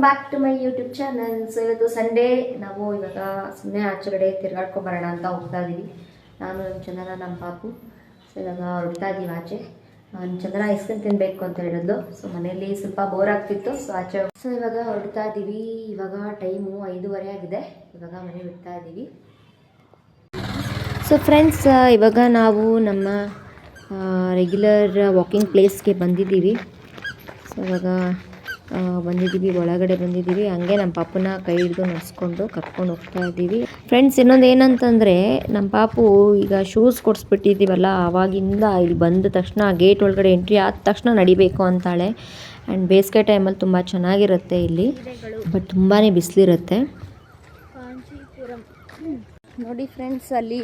Back to my YouTube channel. So ಇವತ್ತು Sunday, ನಾವು ಇವಾಗ ಸುಮ್ಮನೆ ಆಚೆಗಡೆ ತಿರ್ಗಾಡ್ಕೊಂಬರೋಣ ಅಂತ ಹೋಗ್ತಾ ಇದ್ದೀವಿ. ನಾನು ನಮ್ಮ ಚಂದನ, ನಮ್ಮ ಪಾಪು. ಸೊ ಇವಾಗ ಹೊರಡ್ತಾ ಇದ್ದೀವಿ ಆಚೆ. ನಾನು ಚಂದನ ಐಸ್ ಕ್ರೀಮ್ ತಿನ್ನಬೇಕು ಅಂತ ಹೇಳಿದ್ಲು. ಸೊ ಮನೆಯಲ್ಲಿ ಸ್ವಲ್ಪ ಬೋರ್ ಆಗ್ತಿತ್ತು, ಸೊ ಆಚೆ. ಸೊ ಇವಾಗ ಹೊರಡ್ತಾ ಇದ್ದೀವಿ. ಇವಾಗ ಟೈಮು 5:30 ಆಗಿದೆ. ಇವಾಗ ಮನೆ ಬಿಡ್ತಾ ಇದ್ದೀವಿ. ಸೊ ಫ್ರೆಂಡ್ಸ್, ಇವಾಗ ನಾವು ನಮ್ಮ ರೆಗ್ಯುಲರ್ ವಾಕಿಂಗ್ ಪ್ಲೇಸ್ಗೆ ಬಂದಿದ್ದೀವಿ. ಸೊ ಇವಾಗ ಬಂದಿದ್ದೀವಿ, ಒಳಗಡೆ ಬಂದಿದ್ದೀವಿ. ಹಂಗೆ ನಮ್ಮ ಪಾಪುನ ಕೈ ಹಿಡಿದು ನಡೆಸ್ಕೊಂಡು ಕರ್ಕೊಂಡು ಹೋಗ್ತಾ ಇದ್ದೀವಿ. ಫ್ರೆಂಡ್ಸ್, ಇನ್ನೊಂದು ಏನಂತಂದರೆ, ನಮ್ಮ ಪಾಪು ಈಗ ಶೂಸ್ ಕೊಡಿಸ್ಬಿಟ್ಟಿದ್ದೀವಲ್ಲ, ಆವಾಗಿಂದ ಇಲ್ಲಿ ಬಂದ ತಕ್ಷಣ ಗೇಟ್ ಒಳಗಡೆ ಎಂಟ್ರಿ ಆದ ತಕ್ಷಣ ನಡಿಬೇಕು ಅಂತಾಳೆ. ಆ್ಯಂಡ್ ಬೇಸಿಗೆ ಟೈಮಲ್ಲಿ ತುಂಬ ಚೆನ್ನಾಗಿರುತ್ತೆ ಇಲ್ಲಿ, ಬಟ್ ತುಂಬಾ ಬಿಸಿಲಿರುತ್ತೆ. ನೋಡಿ ಫ್ರೆಂಡ್ಸ್, ಅಲ್ಲಿ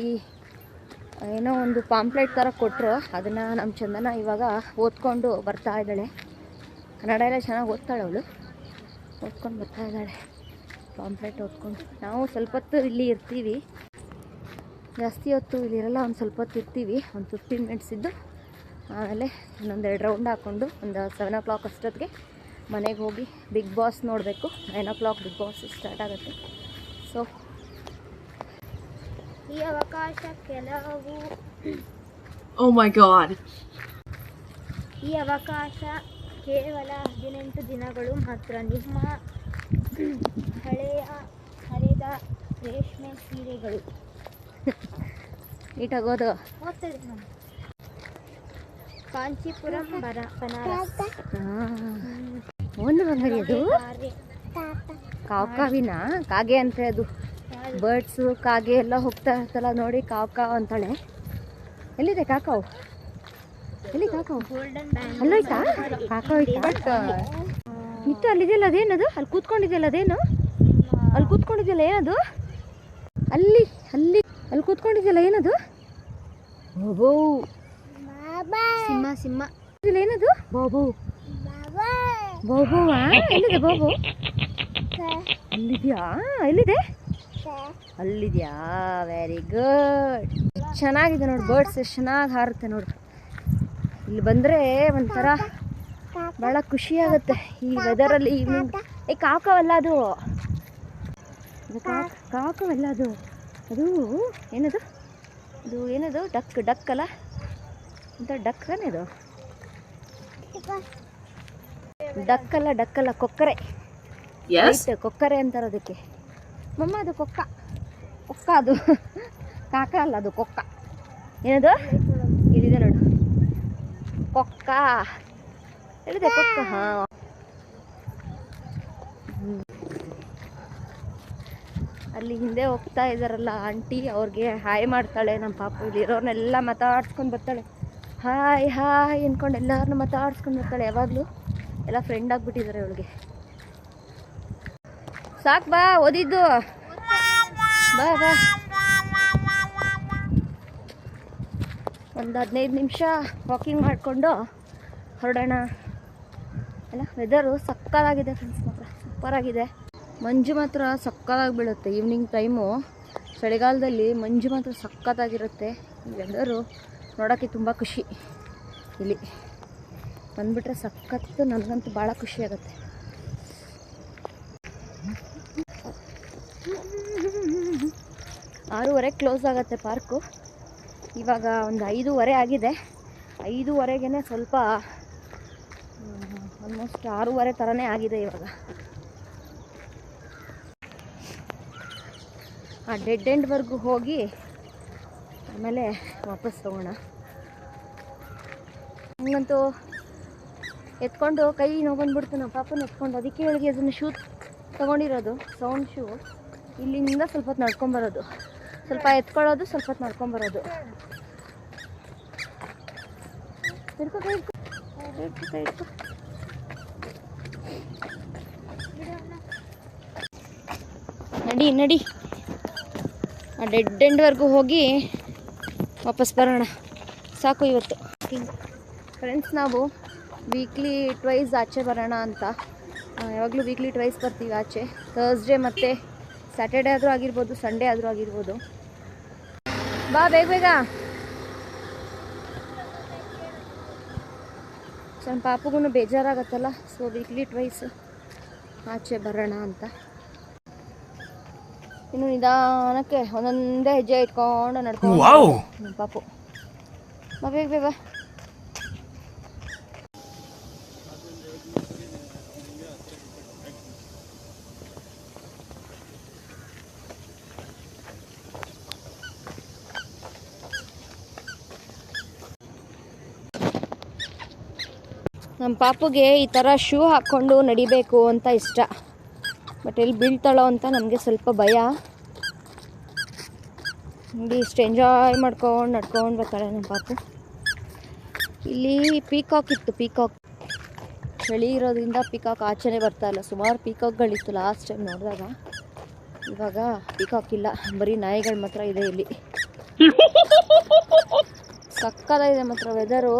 ಏನೋ ಒಂದು ಪಾಂಪ್ಲೆಟ್ ಥರ ಕೊಟ್ಟರು. ಅದನ್ನು ನಮ್ಮ ಚಂದನ ಇವಾಗ ಓದ್ಕೊಂಡು ಬರ್ತಾ ಇದ್ದಾಳೆ. ಕನ್ನಡ ಎಲ್ಲ ಚೆನ್ನಾಗಿ ಓದ್ತಾಳೆ ಅವಳು. ಓದ್ಕೊಂಡು ಬರ್ತಾ ಇದ್ದಾಳೆ, ಪಾಂಪ್ಲೆಟ್ ಓದ್ಕೊಂಡು. ನಾವು ಸ್ವಲ್ಪ ಹೊತ್ತು ಇಲ್ಲಿ ಇರ್ತೀವಿ, ಜಾಸ್ತಿ ಹೊತ್ತು ಇಲ್ಲಿರಲ್ಲ. ಒಂದು ಸ್ವಲ್ಪ ಹೊತ್ತು ಇರ್ತೀವಿ, ಒಂದು 15 ಮಿನಿಟ್ಸ್ ಇದ್ದು ಆಮೇಲೆ ಇನ್ನೊಂದೆರಡು ರೌಂಡ್ ಹಾಕ್ಕೊಂಡು ಒಂದು 7 o'clock ಅಷ್ಟೊತ್ತಿಗೆ ಮನೆಗೆ ಹೋಗಿ ಬಿಗ್ ಬಾಸ್ ನೋಡಬೇಕು. 9 o'clock ಬಿಗ್ ಬಾಸ್ ಸ್ಟಾರ್ಟ್ ಆಗುತ್ತೆ. ಸೊ ಈ ಅವಕಾಶ ಕೆಲವು ಈ ಅವಕಾಶ ಕೇವಲ 18 ದಿನಗಳು ಮಾತ್ರ. ನಿಮ್ಮ ಹರಿದ ರೇಷ್ಮೆ ಸೀರೆಗಳು ನೀಟಾಗೋದು. ಕಾಂಚೀಪುರಂ ಬನಾರಸ್. ಒಂದು ಬಂಗಾರಿ ಅದು ಕಾವಿನ ಕಾಗೆ ಅಂತ. ಅದು ಬರ್ಡ್ಸು ಕಾಗೆ ಎಲ್ಲ ಹೋಗ್ತಾ ಇರ್ತಲ್ಲ ನೋಡಿ, ಕಾವ್ ಅಂತಾಳೆ. ಎಲ್ಲಿದೆ ಕಾಕಾವು? ಎಲ್ಲಿ ಕಾಕಾವು? ಅಲ್ಲೋಯ್ತಾ ಕಾಕಾವು? ಇತ್ತು ಅಲ್ಲಿದೆಯಲ್ಲ, ಅದೇನದು? ಅಲ್ಲಿ ಕೂತ್ಕೊಂಡಿದೆಯಲ್ಲ, ಅದೇನು? ಅಲ್ಲಿ ಕೂತ್ಕೊಂಡಿದೆಯಲ್ಲ, ಏನದು? ಅಲ್ಲಿ ಕೂತ್ಕೊಂಡಿದೆಯಲ್ಲ, ಏನದು? ಬಾಬು, ಸಿಂಹ ಏನದು? ಬಾಬು, ಬಾಬುವಾ? ಎಲ್ಲಿದೆ ಬಾಬು? ಅಲ್ಲಿದ್ಯಾ? ಎಲ್ಲಿದೆ? ಅಲ್ಲಿದ್ಯಾ? Very good. ಚೆನ್ನಾಗಿದೆ ನೋಡಿ, ಬರ್ಡ್ಸ್ ಎಷ್ಟು ಚೆನ್ನಾಗಿ ಹಾರುತ್ತೆ ನೋಡಿ. ಇಲ್ಲಿ ಬಂದರೆ ಒಂಥರ ಭಾಳ ಖುಷಿಯಾಗುತ್ತೆ ಈ ವೆದರಲ್ಲಿ. ಈವ್ನಿಂಗ್ ಕಾಕವಲ್ಲ ಅದು, ಕಾಕವಲ್ಲ ಅದು. ಅದು ಏನದು? ಅದು ಏನದು? ಡಕ್ ಅಲ್ಲ ಅಂತ. ಡಕ್ ತಾನೆ ಅದು? ಡಕ್ ಅಲ್ಲ, ಕೊಕ್ಕರೆ. ಕೊಕ್ಕರೆ ಅಂತಾರೆ ಅದಕ್ಕೆ. ಮಮ್ಮ ಅದು ಕೊಕ್ಕ ಅದು. ಕಾಕ ಅಲ್ಲ, ಅದು ಕೊಕ್ಕ. ಏನದು? ಇಲ್ಲಿದೆ ನೋಡು, ಕೊಕ್ಕ. ಹೇಳಿದೆ ಕೊಕ್ಕ. ಹಾಂ, ಅಲ್ಲಿ ಹಿಂದೆ ಹೋಗ್ತಾ ಇದ್ದಾರಲ್ಲ ಆಂಟಿ, ಅವ್ರಿಗೆ ಹಾಯ್ ಮಾಡ್ತಾಳೆ ನಮ್ಮ ಪಾಪು. ಇಲ್ಲಿರೋರ್ನೆಲ್ಲ ಮಾತಾಡ್ಸ್ಕೊಂಡು ಬರ್ತಾಳೆ. ಹಾಯ್ ಅಂದ್ಕೊಂಡು ಎಲ್ಲರನ್ನೂ ಮಾತಾಡ್ಸ್ಕೊಂಡು ಬರ್ತಾಳೆ. ಯಾವಾಗಲೂ ಎಲ್ಲ ಫ್ರೆಂಡ್ ಆಗಿಬಿಟ್ಟಿದ್ದಾರೆ ಅವಳಿಗೆ. ಸಾಕು ಬಾ, ಓದಿದ್ದು ಬಾ. ಒಂದು 15 ನಿಮಿಷ ವಾಕಿಂಗ್ ಮಾಡಿಕೊಂಡು ಹೊರಡೋಣ. ಎಲ್ಲ ವೆದರು ಸಕ್ಕತ್ತಾಗಿದೆ ಫ್ರೆಂಡ್ಸ್, ಮಾತ್ರ ಸೂಪರಾಗಿದೆ. ಮಂಜು ಮಾತ್ರ ಸಕ್ಕತ್ತಾಗಿ ಬೀಳುತ್ತೆ ಈವ್ನಿಂಗ್ ಟೈಮು. ಚಳಿಗಾಲದಲ್ಲಿ ಮಂಜು ಮಾತ್ರ ಸಕ್ಕತ್ತಾಗಿರುತ್ತೆ. ಈ ವೆದರು ನೋಡೋಕ್ಕೆ ತುಂಬ ಖುಷಿ. ಇಲ್ಲಿ ಬಂದುಬಿಟ್ರೆ ಸಖತ್ತು. ನನಗಂತೂ ಭಾಳ ಖುಷಿ ಆಗುತ್ತೆ. ಆರೂವರೆಗೆ ಕ್ಲೋಸ್ ಆಗುತ್ತೆ ಪಾರ್ಕು. ಇವಾಗ ಒಂದು 5:30 ಆಗಿದೆ. 5:30ಗೆ ಸ್ವಲ್ಪ ಆಲ್ಮೋಸ್ಟ್ 6:30 ಥರನೇ ಆಗಿದೆ ಇವಾಗ. ಆ ಡೆಡ್ ಎಂಡ್ವರೆಗೂ ಹೋಗಿ ಆಮೇಲೆ ವಾಪಸ್ ತಗೋಣ. ಹಂಗಂತೂ ಎತ್ಕೊಂಡು ಕೈ ನೋವು ಬಂದ್ಬಿಡ್ತು ನಮ್ಮ ಪಾಪನ ಎತ್ಕೊಂಡು. ಅದಕ್ಕೆ ಹೇಳಿಗೆ ಅದನ್ನು ಶೂ ತೊಗೊಂಡಿರೋದು, ಸೌಂಡ್ ಶೂ. ಇಲ್ಲಿಂದ ಸ್ವಲ್ಪ ಹೊತ್ತು ನಡ್ಕೊಂಬರೋದು, ಸ್ವಲ್ಪ ಎತ್ಕೊಳ್ಳೋದು, ಸ್ವಲ್ಪ ಹೊತ್ತು ನಡ್ಕೊಂಬರೋದು. ನಡಿ ಆ ಡೆಡ್ ಎಂಡ್ವರೆಗೂ ಹೋಗಿ ವಾಪಸ್ ಬರೋಣ. ಸಾಕು ಇವತ್ತು. ಫ್ರೆಂಡ್ಸ್, ನಾವು ವೀಕ್ಲಿ ಟ್ವೈಸ್ ಆಚೆ ಬರೋಣ ಅಂತ. ಯಾವಾಗಲೂ ವೀಕ್ಲಿ ಟ್ವೈಸ್ ಬರ್ತೀವಿ ಆಚೆ. ಥರ್ಸ್ಡೇ ಮತ್ತು ಸ್ಯಾಟರ್ಡೇ ಆದರೂ ಆಗಿರ್ಬೋದು, ಸಂಡೇ ಆದರೂ ಆಗಿರ್ಬೋದು. ಬಾ ಬೇಗ. ಸ್ವಲ್ಪ ಪಾಪುಗೂ ಬೇಜಾರಾಗತ್ತಲ್ಲ, ಸೊ ವೀಕ್ಲಿ ಟ್ವೈಸ್ ಆಚೆ ಬರೋಣ ಅಂತ. ಇನ್ನು ನಿಧಾನಕ್ಕೆ ಒಂದೊಂದೇ ಹೆಜ್ಜೆ ಇಟ್ಕೊಂಡು ನಡ್ಕೊಂಡು ನಮ್ಮ ಪಾಪು. ಬಾ ಬೇಗ ಬೇಗ. ನಮ್ಮ ಪಾಪುಗೆ ಈ ಥರ ಶೂ ಹಾಕ್ಕೊಂಡು ನಡಿಬೇಕು ಅಂತ ಇಷ್ಟ. ಬಟ್ ಎಲ್ಲಿ ಬೀಳ್ತಾಳೋ ಅಂತ ನನಗೆ ಸ್ವಲ್ಪ ಭಯ. ನೋಡಿ ಇಷ್ಟು ಎಂಜಾಯ್ ಮಾಡ್ಕೊಂಡು ನಡ್ಕೊಂಡು ಬರ್ತಾಳೆ ನಮ್ಮ ಪಾಪು. ಇಲ್ಲಿ ಪೀಕಾಕ್ ಇತ್ತು, ಪೀಕಾಕ್ ಚಳಿ ಇರೋದ್ರಿಂದ ಪೀಕಾಕ್ ಆಚೆನೇ ಬರ್ತಾ ಇಲ್ಲ. ಸುಮಾರು ಪೀಕಾಕ್ಗಳಿತ್ತು ಲಾಸ್ಟ್ ಟೈಮ್ ನೋಡಿದಾಗ. ಇವಾಗ ಪೀಕಾಕ್ ಇಲ್ಲ, ಬರೀ ನಾಯಿಗಳು ಮಾತ್ರ ಇದೆ ಇಲ್ಲಿ. ಸಕ್ಕತ್ತಾಗಿದೆ ಮಾತ್ರ ವೆದರು.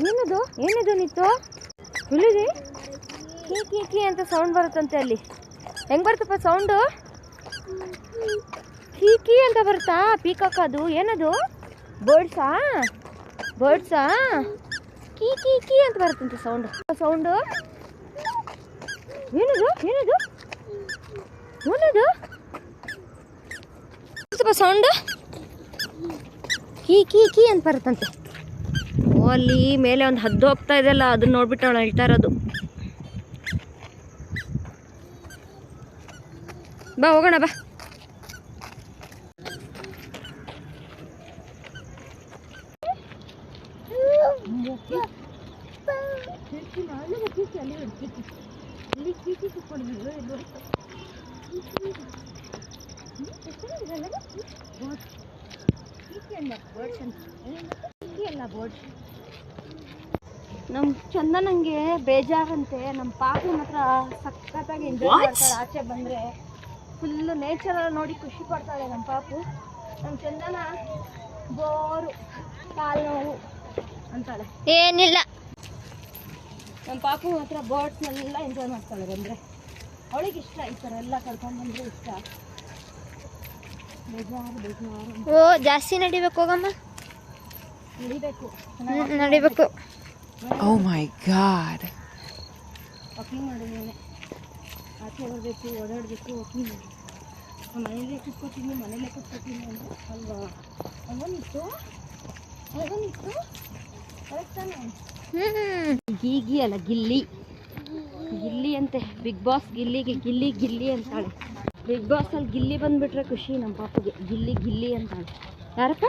ಏನದು ಏನಿದು ನಿತ್ತು ಹುಲಿದೆ ಕೀ ಕೀ ಕೀ ಅಂತ ಸೌಂಡ್ ಬರುತ್ತಂತೆ. ಅಲ್ಲಿ ಹೆಂಗೆ ಬರ್ತಪ್ಪ ಸೌಂಡು? ಕೀ ಕೀ ಅಂತ ಬರುತ್ತಾ? ಪೀಕಾಕ್ ಅದು ಏನದು? ಬರ್ಡ್ಸಾ? ಬರ್ಡ್ಸಾ? ಕೀ ಕೀ ಕೀ ಅಂತ ಬರುತ್ತಂತೆ ಸೌಂಡು. ಸೌಂಡು ಏನದು ಏನದು ಏನದು ಸೌಂಡು? ಕೀ ಕೀ ಕೀ ಅಂತ ಬರುತ್ತಂತೆ. ಅಲ್ಲಿ ಮೇಲೆ ಒಂದು ಹದ್ದು ಹೋಗ್ತಾ ಇದೆಯಲ್ಲ, ಅದನ್ನ ನೋಡ್ಬಿಟ್ಟು ಅವಳು ಹೇಳ್ತಾ ಇರೋದು. ಬಾ ಹೋಗೋಣ ಬಾ. ನಮ್ಮ ಚಂದನಂಗೆ ಬೇಜಾರಂತೆ. ನಮ್ಮ ಪಾಪು ಮಾತ್ರ ಸಖತ್ತಾಗಿ ಎಂಜಾಯ್ ಮಾಡ್ತಾಳೆ. ಆಚೆ ಬಂದರೆ ಫುಲ್ಲು ನೇಚರಲ್ಲಿ ನೋಡಿ ಖುಷಿ ಪಡ್ತಾಳೆ ನಮ್ಮ ಪಾಪು. ನಮ್ಮ ಚಂದನ ಬೋರು, ಕಾಲು ನೋವು ಅಂತಾಳೆ. ಏನಿಲ್ಲ, ನಮ್ಮ ಪಾಪು ಮಾತ್ರ ಬೋಟ್ಸ್ನೆಲ್ಲ ಎಂಜಾಯ್ ಮಾಡ್ತಾಳೆ ಬಂದರೆ. ಅವಳಿಗೆ ಇಷ್ಟ ಈ ಥರ ಎಲ್ಲ ಕರ್ಕೊಂಡ್ಬಂದ್ರೆ ಇಷ್ಟ. ಬೇಜಾರು ಬೇಜಾರು. ಓ ಜಾಸ್ತಿ ನಡಿಬೇಕು ಹೋಗಮ್ಮ, ನಡಿಬೇಕು ನಡಿಬೇಕು. Oh my God. ವಾಕಿಂಗ್ ಮಾಡಿದ್ದೇನೆ. ಆಚೆ ಬರಬೇಕು, ಓಡಾಡಬೇಕು, ವಾಕಿಂಗ್ ಮಾಡಿ. ಮನೇಲೇ ಕೂತ್ಕೋತೀನಿ, ಮನೇಲೇ ಕೂತ್ಕೋತೀನಿ ಅಂತ ಅಲ್ವಾ? ಅವನಿತ್ತು ಅವನಿತ್ತು ಕರೆಕ್ಟ್ ತಾನೆ. ಗೀಗಿ ಅಲ್ಲ ಗಿಲ್ಲಿ, ಗಿಲ್ಲಿ ಅಂತೆ. ಬಿಗ್ ಬಾಸ್ ಗಿಲ್ಲಿಗೆ ಗಿಲ್ಲಿ ಗಿಲ್ಲಿ ಅಂತಾಳೆ. ಬಿಗ್ ಬಾಸಲ್ಲಿ ಗಿಲ್ಲಿ ಬಂದುಬಿಟ್ರೆ ಖುಷಿ ನಮ್ಮ ಪಾಪುಗೆ. ಗಿಲ್ಲಿ ಗಿಲ್ಲಿ ಅಂತಾಳೆ. ಯಾರಪ್ಪ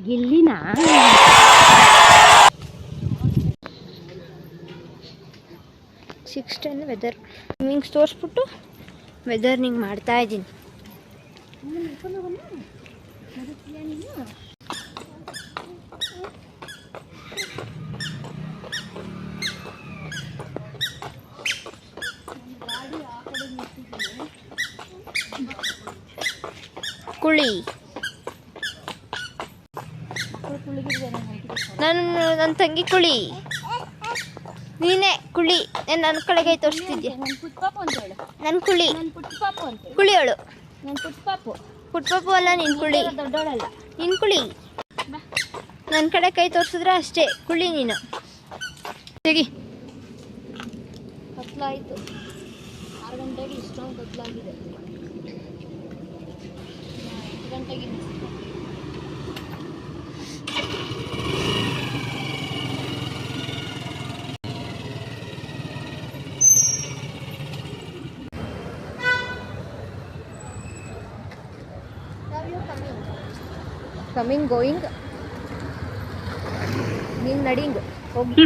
ಗಿಲ್ಲಿನಾ? 6:10 ವೆದರ್. ನಿಂಗೆ ತೋರಿಸ್ಬಿಟ್ಟು ವೆದರ್ ನಿಂಗೆ ಮಾಡ್ತಾ ಇದ್ದೀನಿ. ಕುಳಿ ನನ್ನ ತಂಗಿ ಕುಳಿ. ನೀನೇ ಕುಳಿ. ನನ್ನ ಕಡೆಗೆ ತೋರಿಸ್ತಿದ್ಯಾ? ನನ್ನ ಕುಳಿ, ಕುಳಿಯೋಳು. ನನ್ನ ಪುಟ್ಪಾಪು ಅಲ್ಲ, ನೀನು ಕುಳಿ. ದೊಡ್ಡೋಳಲ್ಲ, ನೀನು ಕುಳಿ. ನನ್ನ ಕಡೆ ಕೈ ತೋರಿಸಿದ್ರೆ ಅಷ್ಟೇ ಕುಳಿ ನೀನು. ತೆಗಿ. ಕತ್ಲಾಯಿತು, 6 ಗಂಟೆಗೆ ಇಷ್ಟೊಂದು ಕತ್ಲಾಗಿದೆ. 8 ಗಂಟೆಗೆ ಕಮಿಂಗ್ ಗೋಯಿಂಗ್. ನೀನು ನಡಿಂಗ್ ಹೋಗಿ.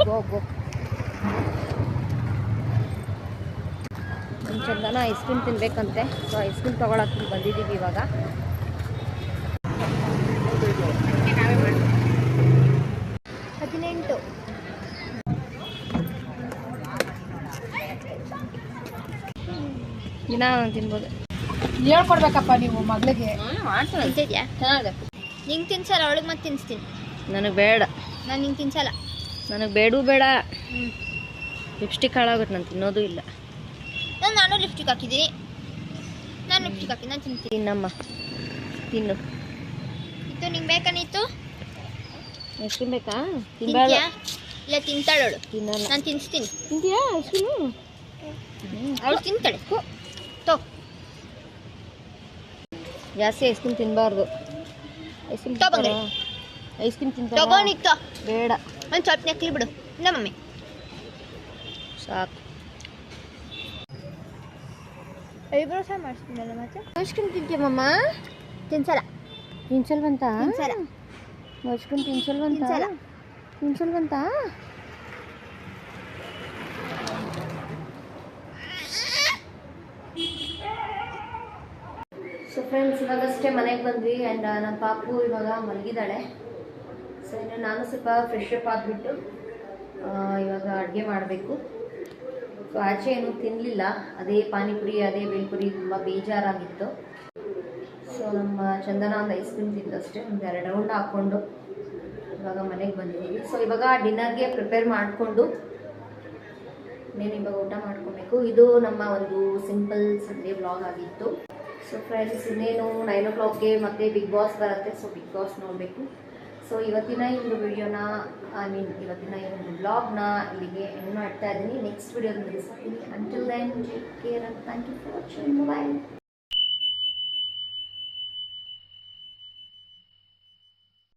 Go go. ನಮ್ಮ ಚಂದನ ಐಸ್ ಕ್ರೀಮ್ ತಿನ್ಬೇಕಂತೆ. ಸೊ ಐಸ್ ಕ್ರೀಮ್ ತೊಗೊಳಕ್ಕೆ ಬಂದಿದ್ದೀವಿ ಇವಾಗ. ದಿನ ತಿನ್ಬೋದು. ಹೇಳ್ಕೊಡ್ಬೇಕಪ್ಪ ನೀವು ಮಗಳಿಗೆ. ತಿಂತಿದ್ಯಾ? ಚೆನ್ನಾಗಿದೆ. ನಿಂಗೆ ತಿನ್ಸಲ್ಲ, ಅವಳಿಗೆ ಮತ್ತೆ ತಿನ್ನಿಸ್ತೀನಿ. ನನಗೆ ಬೇಡ. ನಾನು ನಿಂಗೆ ತಿನ್ಸಲ್ಲ. ನನಗೆ ಬೇಡೂ ಬೇಡ. ಲಿಪ್ಸ್ಟಿಕ್ ಹಾಳಾಗುತ್ತೆ, ನಾನು ತಿನ್ನೋದು ಇಲ್ಲ. ನಾನು ಲಿಪ್ಸ್ಟಿಕ್ ಹಾಕಿದ್ದೀನಿ. ನಾನು ಲಿಪ್ಸ್ಟಿಕ್ ಹಾಕಿ ನಾನು ತಿಂತೀನಿ. ತಿನ್ನಮ್ಮ ತಿನ್ನು. ಇತ್ತು ನಿಂಗೆ ಬೇಕಾ? ನೀತು ಎಷ್ಟು ಬೇಕಾ? ತಿನ್ಬೇಡ. ಇಲ್ಲ ತಿಂತಾಳವಳು, ತಿನ್ನಲ್ಲ. ನಾನು ತಿನ್ನಿಸ್ತೀನಿ. ತಿಂತೀಯಾ ಐಸ್ ಕ್ರೀಮು? ಅವಳು ತಿಂತಾಳೆ. ತೋ ಜಾಸ್ತಿ ಐಸ್ ಕ್ರೀಮ್ ತಿನ್ನಬಾರ್ದು. ಐಸ್ ಕ್ರೀಮ್ ತಗೊಂಡೆ. ಐಸ್ ಕ್ರೀಮ್ ತಿಂತಾರ? ತಗೊಂಡಿತ್ತು ಬೇಡ, ಒಂದು ಸ್ವಲ್ಪ ನೆಕ್ಲಿ ಬಿಡು. ಇಲ್ಲ ಮಮ್ಮಿ ಸಾಕು. ಐಬ್ರೋ ಸಹ ಮಾಡಿಸ್ತೀನಲ್ಲ ಮತ್ತೆ. ಐಸ್ ಕ್ರೀಮ್ ತಿಂತೀಯಮ್ಮ? ತಿನ್ಸಲ್ಲ ತಿನ್ಸಲ್ವಂತ? ತಿನ್ಸಲ್ಲ ಐಸ್ ಕ್ರೀಮ್ ತಿನ್ಸಲ್ವಂತ? ತಿನ್ಸಲ್ಲ. ತಿನ್ಸಲ್ವಂತ? ಸೊ ಫ್ರೆಂಡ್ಸ್, ಇವಾಗಷ್ಟೇ ಮನೆಗೆ ಬಂದ್ವಿ ಆ್ಯಂಡ್ ನಮ್ಮ ಪಾಪು ಇವಾಗ ಮಲಗಿದ್ದಾಳೆ. ಸೊ ಇನ್ನು ನಾನು ಸ್ವಲ್ಪ ಫ್ರೆಶ್ ಅಪ್ ಆಗಿಬಿಟ್ಟು ಇವಾಗ ಅಡುಗೆ ಮಾಡಬೇಕು. ಸೊ ಆಚೆ ಏನೂ ತಿನ್ನಲಿಲ್ಲ, ಅದೇ ಪಾನಿಪುರಿ ಅದೇ ಬೇಲ್ಪುರಿ ತುಂಬ ಬೇಜಾರಾಗಿತ್ತು. ಸೊ ನಮ್ಮ ಚಂದನ ಒಂದು ಐಸ್ ಕ್ರೀಮ್ ತಿಂದಷ್ಟೇ, ಒಂದು 2 ರೌಂಡ್ ಹಾಕ್ಕೊಂಡು ಇವಾಗ ಮನೆಗೆ ಬಂದಿದ್ದೀವಿ. ಸೊ ಇವಾಗ ಡಿನ್ನರ್ಗೆ ಪ್ರಿಪೇರ್ ಮಾಡಿಕೊಂಡು నేను ಇವಾಗ ಊಟ ಮಾಡ್ಕೊಬೇಕು. ಇದು ನಮ್ಮ ಒಂದು ಸಿಂಪಲ್ ಸಂಡೇ ವ್ಲಾಗ್ ಆಗಿತ್ತು. ಸೊ ಫ್ರೆಂಡ್ಸ್, ಇನ್ನೇನು 9 o'clockಗೆ ಮತ್ತೆ ಬಿಗ್ ಬಾಸ್ ಬರುತ್ತೆ. ಸೊ ಬಿಗ್ ಬಾಸ್ ನೋಡಬೇಕು. ಸೊ ಇವತ್ತಿನ ಈ ಒಂದು ವಿಡಿಯೋನ ಇವತ್ತಿನ ಈ ಒಂದು ವ್ಲಾಗ್ನ ಇಲ್ಲಿಗೆ ಎಂಡ್ ಮಾಡ್ತಾ ಇದ್ದೀನಿ. ನೆಕ್ಸ್ಟ್ ವಿಡಿಯೋದಲ್ಲಿ ಸಿಗ್ತೀನಿ. Until then take care and thank you for watching. Bye.